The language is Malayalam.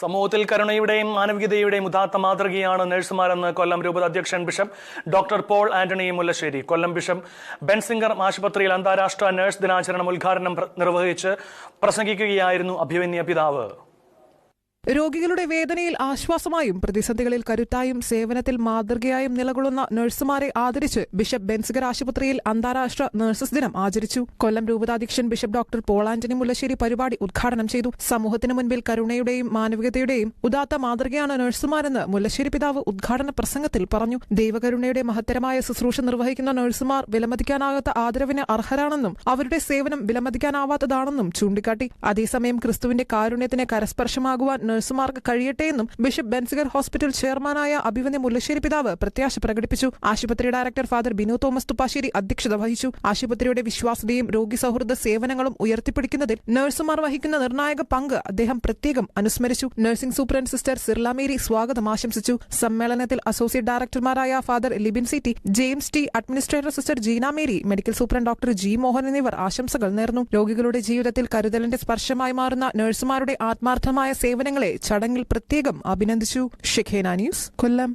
സമൂഹത്തിൽ കരുണയുടെയും മാനവികതയുടെയും ഉദാത്ത മാതൃകയാണ് നഴ്സുമാരെന്ന് കൊല്ലം രൂപത അധ്യക്ഷൻ bishop doctor Paul Antony Mullassery. Kollam bishop Benziger ആശുപത്രിയിൽ അന്താരാഷ്ട്ര നഴ്സ് ദിനാചരണം ഉദ്ഘാടനം നിർവഹിച്ച് പ്രസംഗിക്കുകയായിരുന്നു അഭിമന്യ പിതാവ്. രോഗികളുടെ വേദനയിൽ ആശ്വാസമായും പ്രതിസന്ധികളിൽ കരുത്തായും സേവനത്തിൽ മാതൃകയായും നിലകൊള്ളുന്ന നഴ്സുമാരെ ആദരിച്ച് ബിഷപ്പ് ബെൻസിഗർ ആശുപത്രിയിൽ അന്താരാഷ്ട്ര നഴ്സസ് ദിനം ആചരിച്ചു. കൊല്ലം രൂപതാധ്യക്ഷൻ bishop doctor Paul Antony Mullassery പരിപാടി ഉദ്ഘാടനം ചെയ്തു. സമൂഹത്തിന് മുൻപിൽ കരുണയുടെയും മാനവികതയുടെയും ഉദാത്ത മാതൃകയാണ് നഴ്സുമാരെന്ന് മുല്ലശ്ശേരി പിതാവ് ഉദ്ഘാടന പ്രസംഗത്തിൽ പറഞ്ഞു. ദൈവകരുണയുടെ മഹത്തരമായ ശുശ്രൂഷ നിർവഹിക്കുന്ന നഴ്സുമാർ വിലമതിക്കാനാകാത്ത ആദരവിന് അർഹരാണെന്നും അവരുടെ സേവനം വിലമതിക്കാനാവാത്തതാണെന്നും ചൂണ്ടിക്കാട്ടി. അതേസമയം ക്രിസ്തുവിന്റെ കാരുണ്യത്തിന് കരസ്പർശമാകുവാൻ നഴ്സുമാർക്ക് കഴിയട്ടെയെന്നും ബിഷപ്പ് ബെൻസിഗർ ഹോസ്പിറ്റൽ ചെയർമാനായ അഭിമന്യ മുല്ലശ്ശേരി പിതാവ് പ്രത്യാശ പ്രകടിപ്പിച്ചു. ആശുപത്രി director father Binu Thomas Thuppassery അധ്യക്ഷത വഹിച്ചു. ആശുപത്രിയുടെ വിശ്വാസ്യതയും രോഗി സൗഹൃദ സേവനങ്ങളും ഉയർത്തിപ്പിടിക്കുന്നതിൽ നഴ്സുമാർ വഹിക്കുന്ന നിർണായക പങ്ക് അദ്ദേഹം പ്രത്യേകം അനുസ്മരിച്ചു. Nursing superintendent sister Sirla Mary സ്വാഗതം ആശംസിച്ചു. സമ്മേളനത്തിൽ അസോസിയേറ്റ് ഡയറക്ടർമാരായ father Libin C T, James T, administrator sister Jeena Mary, medical superintendent doctor G Mohan എന്നിവർ ആശംസകൾ നേർന്നു. രോഗികളുടെ ജീവിതത്തിൽ കരുതലിന്റെ സ്പർശമായി മാറുന്ന നഴ്സുമാരുടെ ആത്മാർത്ഥമായ സേവനങ്ങളെ ചടങ്ങിൽ പ്രത്യേകം അഭിനന്ദിച്ചു. ഷിഖേന ന്യൂസ്, കൊല്ലം.